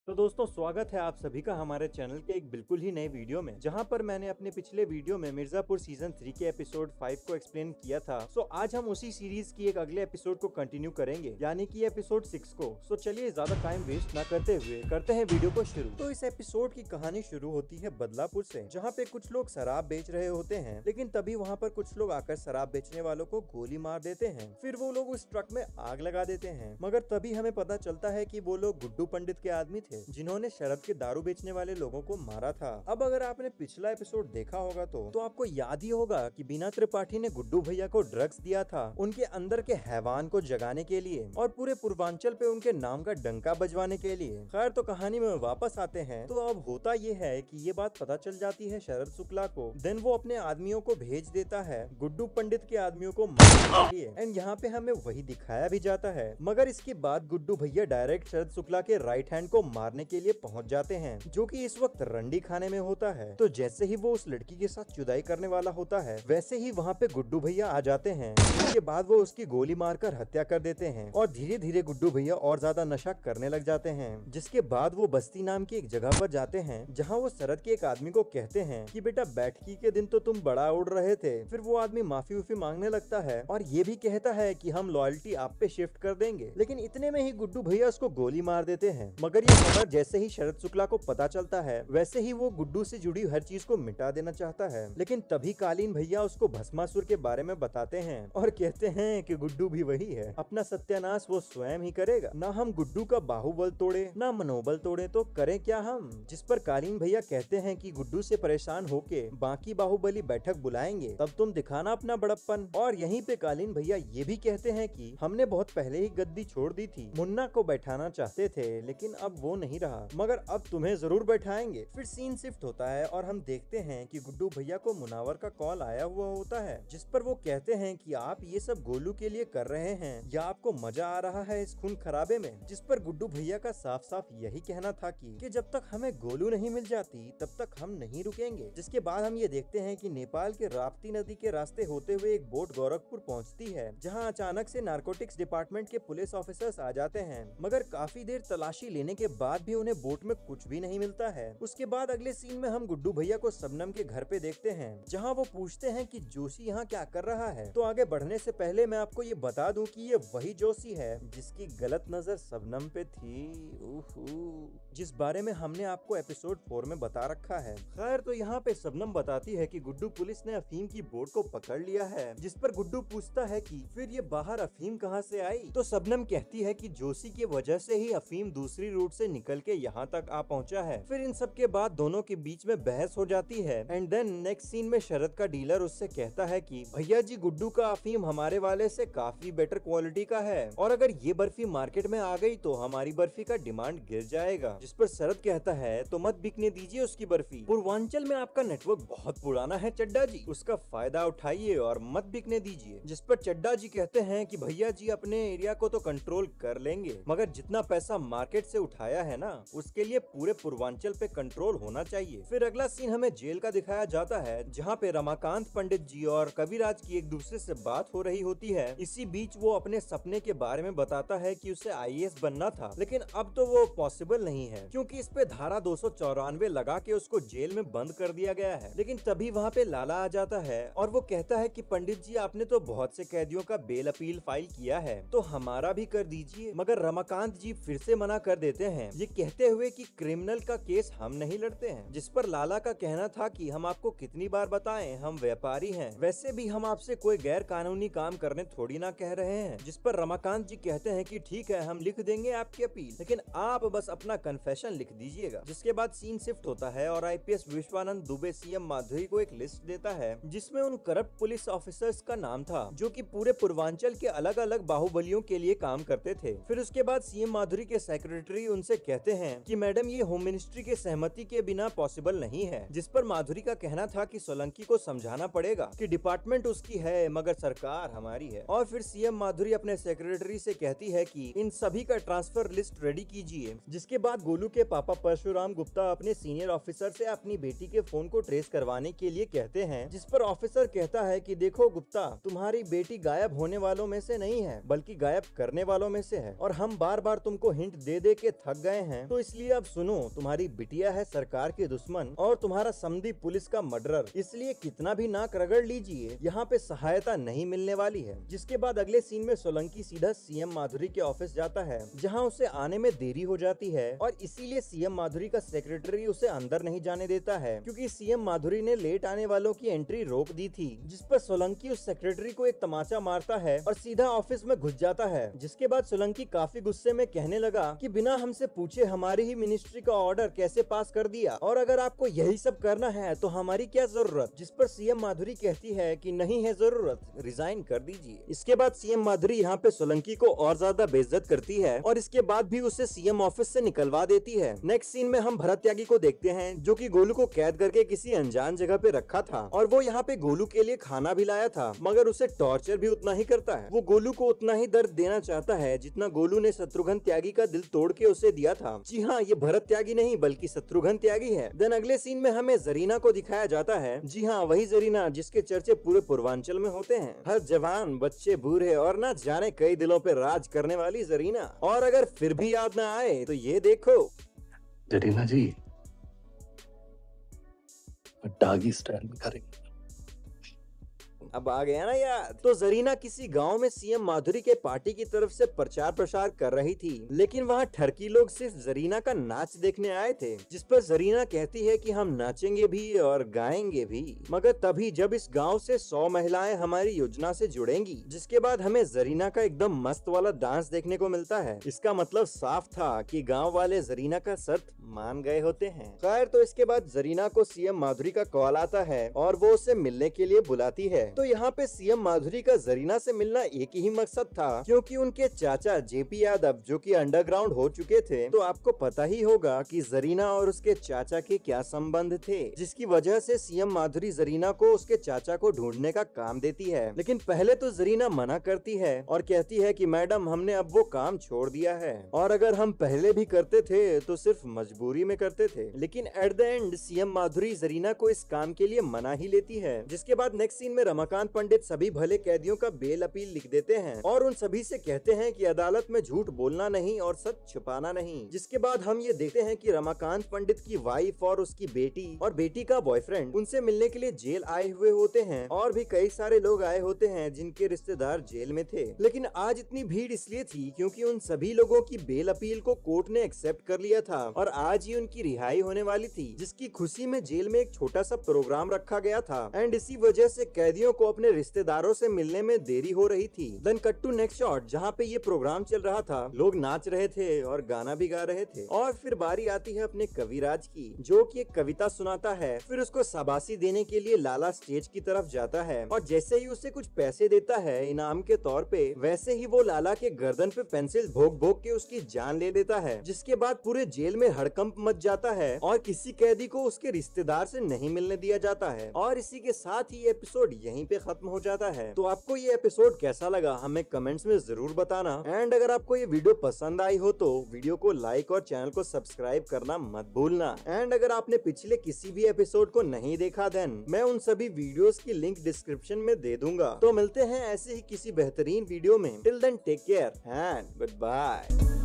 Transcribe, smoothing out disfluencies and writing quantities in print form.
तो दोस्तों स्वागत है आप सभी का हमारे चैनल के एक बिल्कुल ही नए वीडियो में, जहां पर मैंने अपने पिछले वीडियो में मिर्जापुर सीजन 3 के एपिसोड 5 को एक्सप्लेन किया था। सो आज हम उसी सीरीज की एक अगले एपिसोड को कंटिन्यू करेंगे, यानी कि एपिसोड 6 को। सो चलिए ज्यादा टाइम वेस्ट ना करते हुए करते हैं वीडियो को शुरू। तो इस एपिसोड की कहानी शुरू होती है बदलापुर से, जहाँ पे कुछ लोग शराब बेच रहे होते हैं, लेकिन तभी वहाँ पर कुछ लोग आकर शराब बेचने वालों को गोली मार देते हैं। फिर वो लोग उस ट्रक में आग लगा देते हैं, मगर तभी हमें पता चलता है कि वो लोग गुड्डू पंडित के आदमी थे, जिन्होंने शराब के दारू बेचने वाले लोगों को मारा था। अब अगर आपने पिछला एपिसोड देखा होगा तो आपको याद ही होगा कि बीना त्रिपाठी ने गुड्डू भैया को ड्रग्स दिया था उनके अंदर के हैवान को जगाने के लिए और पूरे पूर्वांचल पे उनके नाम का डंका बजवाने के लिए। खैर, तो कहानी में वापस आते हैं। तो अब होता ये है कि ये बात पता चल जाती है शरद शुक्ला को। देन वो अपने आदमियों को भेज देता है गुड्डू पंडित के आदमियों को मारने के लिए। एंड यहाँ पे हमें वही दिखाया भी जाता है, मगर इसके बाद गुड्डू भैया डायरेक्ट शरद शुक्ला के राइट हैंड को मारने के लिए पहुंच जाते हैं, जो कि इस वक्त रंडी खाने में होता है। तो जैसे ही वो उस लड़की के साथ जुदाई करने वाला होता है, वैसे ही वहाँ पे गुड्डू भैया आ जाते हैं। उसके बाद वो उसकी गोली मारकर हत्या कर देते हैं और धीरे धीरे गुड्डू भैया और ज्यादा नशा करने लग जाते हैं। जिसके बाद वो बस्ती नाम की एक जगह पर जाते हैं, जहाँ वो शरद के एक आदमी को कहते हैं कि बेटा बैठकी के दिन तो तुम बड़ा उड़ रहे थे। फिर वो आदमी माफी उफी मांगने लगता है और ये भी कहता है कि हम लॉयल्टी आप पे शिफ्ट कर देंगे, लेकिन इतने में ही गुड्डू भैया उसको गोली मार देते हैं। मगर ये खबर जैसे ही शरद शुक्ला को पता चलता है, वैसे ही वो गुड्डू से जुड़ी हर चीज को मिटा देना चाहता है। लेकिन तभी कालीन भैया उसको भस्मासुर के बारे में बताते हैं और कहते हैं कि गुड्डू भी वही है, अपना सत्यानाश वो स्वयं ही करेगा। ना हम गुड्डू का बाहुबल तोड़े ना मनोबल तोड़े तो करें क्या हम। जिस पर कालीन भैया कहते हैं कि गुड्डू से परेशान होके बाकी बाहुबली बैठक बुलाएंगे, तब तुम दिखाना अपना बड़प्पन। और यहीं पे कालीन भैया ये भी कहते हैं कि हमने बहुत पहले ही गद्दी छोड़ दी थी, मुन्ना को बैठाना चाहते थे लेकिन अब वो नहीं रहा, मगर अब तुम्हें जरूर बैठाएंगे। फिर सीन शिफ्ट होता है और हम देखते हैं कि गुड्डू भैया को मुनावर का कॉल आया हुआ होता है, जिस पर वो कहते हैं कि आप ये सब गोलू के लिए कर रहे हैं या आपको मजा आ रहा है इस खून खराबे में। जिस पर गुड्डू भैया का साफ साफ यही कहना था कि जब तक हमें गोलू नहीं मिल जाती तब तक हम नहीं रुकेंगे। जिसके बाद हम ये देखते हैं कि नेपाल के राप्ती नदी के रास्ते होते हुए एक बोट गोरखपुर पहुंचती है, जहां अचानक से नारकोटिक्स डिपार्टमेंट के पुलिस ऑफिसर्स आ जाते हैं, मगर काफी देर तलाशी लेने के बाद भी उन्हें बोट में कुछ भी नहीं मिलता है। उसके बाद अगले सीन में हम गुड्डू भैया को शबनम के घर पे देखते हैं, जहां वो पूछते हैं कि जोशी यहाँ क्या कर रहा है। तो आगे बढ़ने से पहले मैं आपको ये बता दूं कि ये वही जोशी है जिसकी गलत नजर शबनम पे थी, जिस बारे में हमने आपको एपिसोड 4 में बता रखा है। खैर, तो यहाँ पे शबनम बताती है कि गुड्डू पुलिस ने अफीम की बोट को पकड़ लिया है, जिस पर गुड्डू पूछता है कि फिर ये बाहर अफीम कहाँ से आई। तो शबनम कहती है कि जोशी की वजह से ही अफीम दूसरी रूट से निकल के यहाँ तक आ पहुँचा है। फिर इन सब के बाद दोनों के बीच में बहस हो जाती है। एंड देन नेक्स्ट सीन में शरद का डीलर उससे कहता है कि भैया जी, गुड्डू का अफीम हमारे वाले से काफी बेटर क्वालिटी का है और अगर ये बर्फी मार्केट में आ गई तो हमारी बर्फी का डिमांड गिर जाएगा। जिस पर शरद कहता है तो मत बिकने दीजिए उसकी बर्फी, पूर्वांचल में आपका नेटवर्क बहुत पुराना है चड्डा जी, उसका फायदा उठाइए और मत बिकने दीजिए। जिस पर चड्डा जी कहते हैं कि भैया जी, अपने एरिया को तो कंट्रोल कर लेंगे, मगर जितना पैसा मार्केट से उठाया है ना, उसके लिए पूरे पूर्वांचल पे कंट्रोल होना चाहिए। फिर अगला सीन हमें जेल का दिखाया जाता है, जहाँ पे रमाकांत पंडित जी और कविराज की एक दूसरे से बात हो रही होती है। इसी बीच वो अपने सपने के बारे में बताता है कि उसे आईएएस बनना था, लेकिन अब तो वो पॉसिबल नहीं है क्योंकि इस पे धारा 294 लगा के उसको जेल में बंद कर दिया गया है। लेकिन तभी वहाँ पे लाला आ जाता है और वो कहता है कि पंडित जी, आपने तो बहुत से कैदियों का बेल अपील फाइल किया है, तो हमारा भी कर दीजिए। मगर रमाकांत जी फिर से मना कर देते हैं, ये कहते हुए कि क्रिमिनल का केस हम नहीं लड़ते हैं। जिस पर लाला का कहना था कि हम आपको कितनी बार बताएं, हम व्यापारी हैं, वैसे भी हम आपसे कोई गैर कानूनी काम करने थोड़ी ना कह रहे हैं। जिस पर रमाकांत जी कहते हैं कि ठीक है, हम लिख देंगे आपकी अपील, लेकिन आप बस अपना कन्फेशन लिख दीजिएगा। जिसके बाद सीन शिफ्ट होता है और आईपीएस विश्वानंद दुबे सीएम माधुरी को एक लिस्ट देता है, जिसमें उन करप्ट पुलिस ऑफिसर्स का नाम था जो कि पूरे पूर्वांचल के अलग अलग बाहुबलियों के लिए काम करते थे। फिर उसके बाद सीएम माधुरी के सेक्रेटरी उनसे कहते हैं कि मैडम, ये होम मिनिस्ट्री के सहमति के बिना पॉसिबल नहीं है। जिस पर माधुरी का कहना था कि सोलंकी को समझाना पड़ेगा कि डिपार्टमेंट उसकी है मगर सरकार हमारी है। और फिर सीएम माधुरी अपने सेक्रेटरी से कहती है कि इन सभी का ट्रांसफर लिस्ट रेडी कीजिए। जिसके बाद गोलू के पापा परशुराम गुप्ता अपने सीनियर ऑफिसर से अपनी बेटी के फोन को ट्रेस करवाने के लिए कहते हैं, जिस पर ऑफिसर कहता है कि देखो गुप्ता, तुम्हारी बेटी गायब होने वालों में से नहीं है बल्कि गायब करने वालों में से है, और हम बार बार तुमको हिंट दे दे के थक गए आए हैं तो इसलिए अब सुनो, तुम्हारी बिटिया है सरकार के दुश्मन और तुम्हारा समधी पुलिस का मर्डरर, इसलिए कितना भी नाक रगड़ लीजिए यहाँ पे सहायता नहीं मिलने वाली है। जिसके बाद अगले सीन में सोलंकी सीधा सीएम माधुरी के ऑफिस जाता है, जहाँ उसे आने में देरी हो जाती है और इसीलिए सीएम माधुरी का सेक्रेटरी उसे अंदर नहीं जाने देता है, क्योंकि सीएम माधुरी ने लेट आने वालों की एंट्री रोक दी थी। जिस पर सोलंकी उस सेक्रेटरी को एक तमाचा मारता है और सीधा ऑफिस में घुस जाता है। जिसके बाद सोलंकी काफी गुस्से में कहने लगा कि बिना हमसे पूछे हमारी ही मिनिस्ट्री का ऑर्डर कैसे पास कर दिया, और अगर आपको यही सब करना है तो हमारी क्या जरूरत। जिस पर सीएम माधुरी कहती है कि नहीं है जरूरत, रिजाइन कर दीजिए। इसके बाद सीएम माधुरी यहाँ पे सोलंकी को और ज्यादा बेइज्जत करती है और इसके बाद भी उसे सीएम ऑफिस से निकलवा देती है। नेक्स्ट सीन में हम भरत त्यागी को देखते हैं, जो कि गोलू को कैद करके किसी अनजान जगह पे रखा था और वो यहाँ पे गोलू के लिए खाना भी लाया था, मगर उसे टॉर्चर भी उतना ही करता है। वो गोलू को उतना ही दर्द देना चाहता है जितना गोलू ने शत्रुघ्न त्यागी का दिल तोड़ के उसे दिया था। जी हाँ, ये भरत त्यागी नहीं बल्कि शत्रुघ्न त्यागी है। देन अगले सीन में हमें जरीना को दिखाया जाता है। जी हाँ, वही जरीना जिसके चर्चे पूरे पूर्वांचल में होते हैं। हर जवान, बच्चे, बूढ़े और ना जाने कई दिलों पे राज करने वाली जरीना। और अगर फिर भी याद ना आए तो ये देखो, जरीना जी डागी स्टाइल में करेंगे। अब आ गया ना याद। तो जरीना किसी गांव में सीएम माधुरी के पार्टी की तरफ से प्रचार प्रसार कर रही थी, लेकिन वहाँ ठरकी लोग सिर्फ जरीना का नाच देखने आए थे। जिस पर जरीना कहती है कि हम नाचेंगे भी और गाएंगे भी, मगर तभी जब इस गांव से 100 महिलाएं हमारी योजना से जुड़ेंगी। जिसके बाद हमें जरीना का एकदम मस्त वाला डांस देखने को मिलता है। इसका मतलब साफ था कि गाँव वाले जरीना का शर्त मान गए होते हैं। खैर, तो इसके बाद जरीना को सीएम माधुरी का कॉल आता है और वो उसे मिलने के लिए बुलाती है। तो यहाँ पे सीएम माधुरी का जरीना से मिलना एक ही मकसद था, क्योंकि उनके चाचा जेपी यादव जो कि अंडरग्राउंड हो चुके थे। तो आपको पता ही होगा कि जरीना और उसके चाचा के क्या संबंध थे, जिसकी वजह से सीएम माधुरी जरीना को उसके चाचा को ढूंढने का काम देती है। लेकिन पहले तो जरीना मना करती है और कहती है कि मैडम, हमने अब वो काम छोड़ दिया है और अगर हम पहले भी करते थे तो सिर्फ मजबूरी में करते थे। लेकिन एट द एंड सीएम माधुरी जरीना को इस काम के लिए मना ही लेती है। जिसके बाद नेक्स्ट सीन में रमाकांत पंडित सभी भले कैदियों का बेल अपील लिख देते हैं और उन सभी से कहते हैं कि अदालत में झूठ बोलना नहीं और सच छुपाना नहीं। जिसके बाद हम ये देखते हैं कि रमाकांत पंडित की वाइफ और उसकी बेटी और बेटी का बॉयफ्रेंड उनसे मिलने के लिए जेल आए हुए होते हैं और भी कई सारे लोग आए होते हैं जिनके रिश्तेदार जेल में थे। लेकिन आज इतनी भीड़ इसलिए थी क्योंकि उन सभी लोगों की बेल अपील को कोर्ट ने एक्सेप्ट कर लिया था और आज ही उनकी रिहाई होने वाली थी, जिसकी खुशी में जेल में एक छोटा सा प्रोग्राम रखा गया था एंड इसी वजह से कैदियों को अपने रिश्तेदारों से मिलने में देरी हो रही थी। Then cut to next shot, जहाँ पे ये प्रोग्राम चल रहा था, लोग नाच रहे थे और गाना भी गा रहे थे और फिर बारी आती है अपने कविराज की, जो कि एक कविता सुनाता है। फिर उसको शाबाशी देने के लिए लाला स्टेज की तरफ जाता है और जैसे ही उसे कुछ पैसे देता है इनाम के तौर पे, वैसे ही वो लाला के गर्दन पे पेंसिल भोग भोग के उसकी जान ले लेता है। जिसके बाद पूरे जेल में हड़कंप मच जाता है और किसी कैदी को उसके रिश्तेदार से नहीं मिलने दिया जाता है और इसी के साथ ही एपिसोड यहीं पे खत्म हो जाता है। तो आपको ये एपिसोड कैसा लगा हमें कमेंट्स में जरूर बताना एंड अगर आपको ये वीडियो पसंद आई हो तो वीडियो को लाइक और चैनल को सब्सक्राइब करना मत भूलना। एंड अगर आपने पिछले किसी भी एपिसोड को नहीं देखा देन मैं उन सभी वीडियोस की लिंक डिस्क्रिप्शन में दे दूंगा। तो मिलते हैं ऐसे ही किसी बेहतरीन वीडियो में। Till then take care and good bye.